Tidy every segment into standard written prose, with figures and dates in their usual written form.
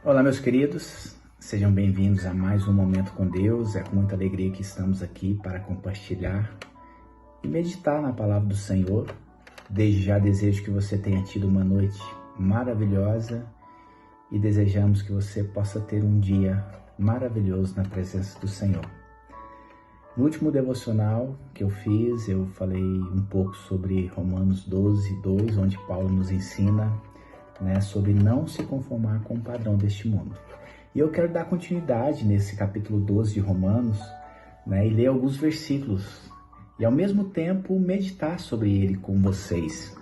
Olá, meus queridos, sejam bem-vindos a mais um Momento com Deus. É com muita alegria que estamos aqui para compartilhar e meditar na palavra do Senhor. Desde já desejo que você tenha tido uma noite maravilhosa e desejamos que você possa ter um dia maravilhoso na presença do Senhor. No último devocional que eu fiz, eu falei um pouco sobre Romanos 12:2, onde Paulo nos ensina sobre não se conformar com o padrão deste mundo. E eu quero dar continuidade nesse capítulo 12 de Romanos, e ler alguns versículos, e ao mesmo tempo meditar sobre ele com vocês.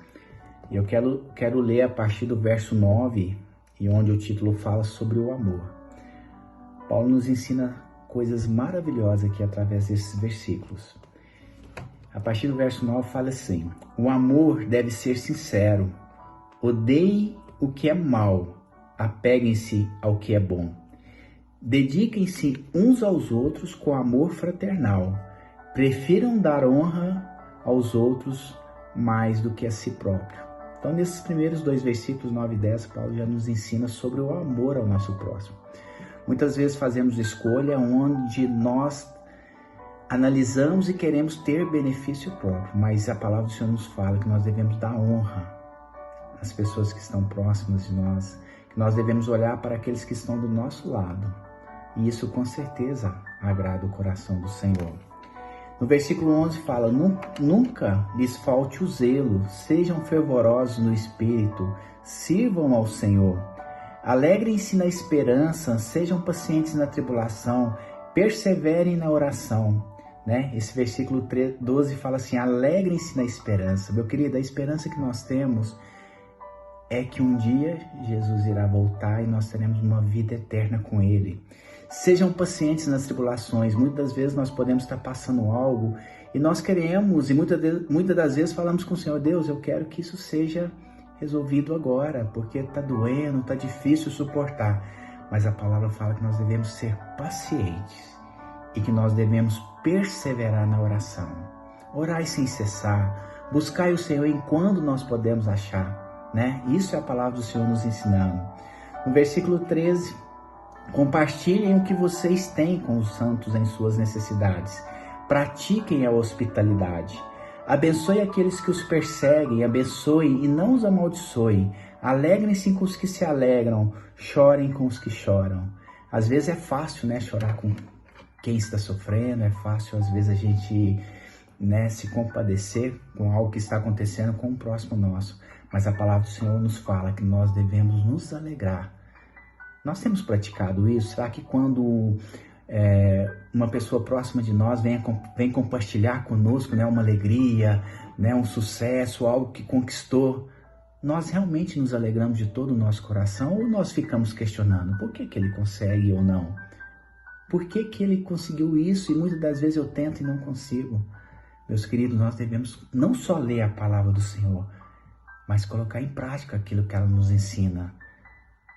E eu quero ler a partir do verso 9, e onde o título fala sobre o amor. Paulo nos ensina coisas maravilhosas aqui através desses versículos. A partir do verso 9 fala assim: o amor deve ser sincero, odeie o que é mal, apeguem-se ao que é bom. Dediquem-se uns aos outros com amor fraternal. Prefiram dar honra aos outros mais do que a si próprio. Então, nesses primeiros dois versículos, 9 e 10, Paulo já nos ensina sobre o amor ao nosso próximo. Muitas vezes fazemos escolha onde nós analisamos e queremos ter benefício próprio, mas a palavra do Senhor nos fala que nós devemos dar honra as pessoas que estão próximas de nós, que nós devemos olhar para aqueles que estão do nosso lado. E isso com certeza agrada o coração do Senhor. No versículo 11 fala: nunca lhes falte o zelo, sejam fervorosos no espírito, sirvam ao Senhor. Alegrem-se na esperança, sejam pacientes na tribulação, perseverem na oração. Esse versículo 12 fala assim: alegrem-se na esperança. Meu querido, a esperança que nós temos é que um dia Jesus irá voltar e nós teremos uma vida eterna com Ele. Sejam pacientes nas tribulações. Muitas vezes nós podemos estar passando algo e nós queremos, e muitas das vezes falamos com o Senhor: Deus, eu quero que isso seja resolvido agora, porque está doendo, está difícil suportar. Mas a palavra fala que nós devemos ser pacientes e que nós devemos perseverar na oração. Orai sem cessar, buscai o Senhor enquanto nós podemos achar. Isso é a palavra do Senhor nos ensinando. No versículo 13, compartilhem o que vocês têm com os santos em suas necessidades. Pratiquem a hospitalidade. Abençoe aqueles que os perseguem, abençoem e não os amaldiçoem. Alegrem-se com os que se alegram, chorem com os que choram. Às vezes é fácil, chorar com quem está sofrendo, é fácil às vezes a gente se compadecer com algo que está acontecendo com o próximo nosso. Mas a palavra do Senhor nos fala que nós devemos nos alegrar. Nós temos praticado isso? Será que quando uma pessoa próxima de nós vem compartilhar conosco uma alegria, um sucesso, algo que conquistou, nós realmente nos alegramos de todo o nosso coração, ou nós ficamos questionando por que ele consegue ou não? Por que ele conseguiu isso e muitas das vezes eu tento e não consigo? Meus queridos, nós devemos não só ler a palavra do Senhor, mas colocar em prática aquilo que ela nos ensina.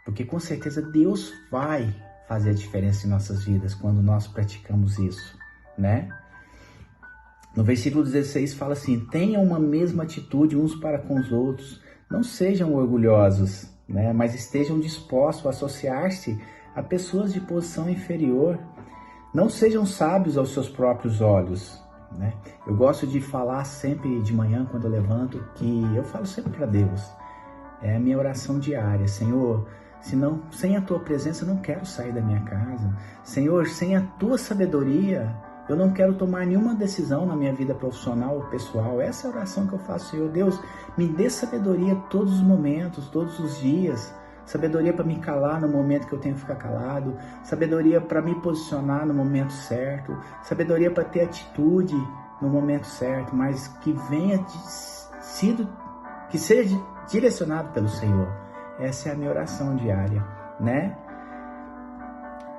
Porque com certeza Deus vai fazer a diferença em nossas vidas quando nós praticamos isso, No versículo 16 fala assim: tenham uma mesma atitude uns para com os outros, não sejam orgulhosos, mas estejam dispostos a associar-se a pessoas de posição inferior. Não sejam sábios aos seus próprios olhos. Eu gosto de falar sempre de manhã, quando eu levanto, que eu falo sempre para Deus. É a minha oração diária: Senhor, sem a Tua presença eu não quero sair da minha casa. Senhor, sem a Tua sabedoria eu não quero tomar nenhuma decisão na minha vida profissional ou pessoal. Essa é a oração que eu faço: Senhor Deus, me dê sabedoria todos os momentos, todos os dias. Sabedoria para me calar no momento que eu tenho que ficar calado, sabedoria para me posicionar no momento certo, sabedoria para ter atitude no momento certo, mas que seja direcionado pelo Senhor. Essa é a minha oração diária,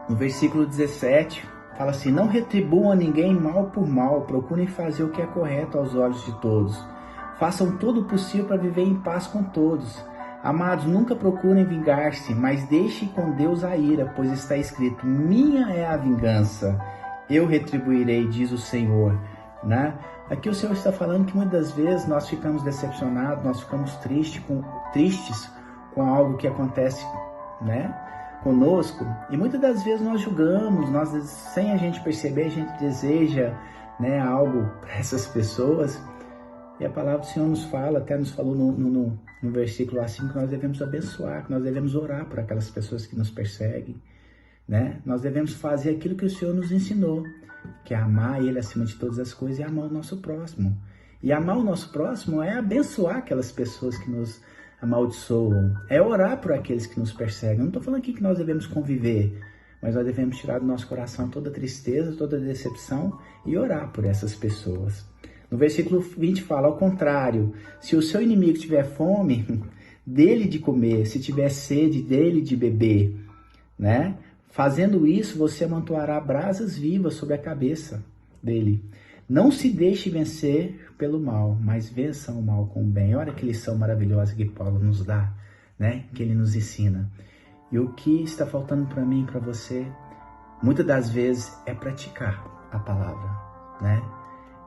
No versículo 17, fala assim: não retribuam a ninguém mal por mal, procurem fazer o que é correto aos olhos de todos. Façam todo o possível para viver em paz com todos. Amados, nunca procurem vingar-se, mas deixem com Deus a ira, pois está escrito: minha é a vingança, eu retribuirei, diz o Senhor. Aqui o Senhor está falando que muitas vezes nós ficamos decepcionados, nós ficamos tristes com algo que acontece, conosco e muitas das vezes nós julgamos, sem a gente perceber, a gente deseja, né, algo para essas pessoas. E a palavra do Senhor nos fala, até nos falou no versículo assim, que nós devemos abençoar, que nós devemos orar por aquelas pessoas que nos perseguem, né? Nós devemos fazer aquilo que o Senhor nos ensinou, que é amar Ele acima de todas as coisas e amar o nosso próximo. E amar o nosso próximo é abençoar aquelas pessoas que nos amaldiçoam, é orar por aqueles que nos perseguem. Eu não estou falando aqui que nós devemos conviver, mas nós devemos tirar do nosso coração toda tristeza, toda decepção e orar por essas pessoas. No versículo 20 fala, ao contrário, se o seu inimigo tiver fome, dele de comer, se tiver sede, dele de beber, né? Fazendo isso, você amontoará brasas vivas sobre a cabeça dele. Não se deixe vencer pelo mal, mas vença o mal com o bem. Olha que lição maravilhosa que Paulo nos dá, né? Que ele nos ensina. E o que está faltando para mim e para você, muitas das vezes, é praticar a palavra, né?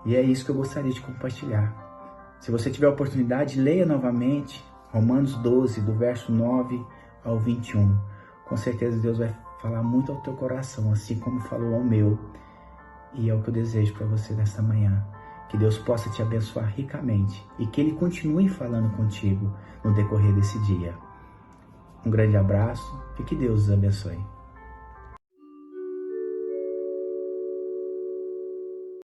E é isso que eu gostaria de compartilhar. Se você tiver a oportunidade, leia novamente Romanos 12, do verso 9 ao 21. Com certeza Deus vai falar muito ao teu coração, assim como falou ao meu. E é o que eu desejo para você nesta manhã. Que Deus possa te abençoar ricamente e que Ele continue falando contigo no decorrer desse dia. Um grande abraço e que Deus os abençoe.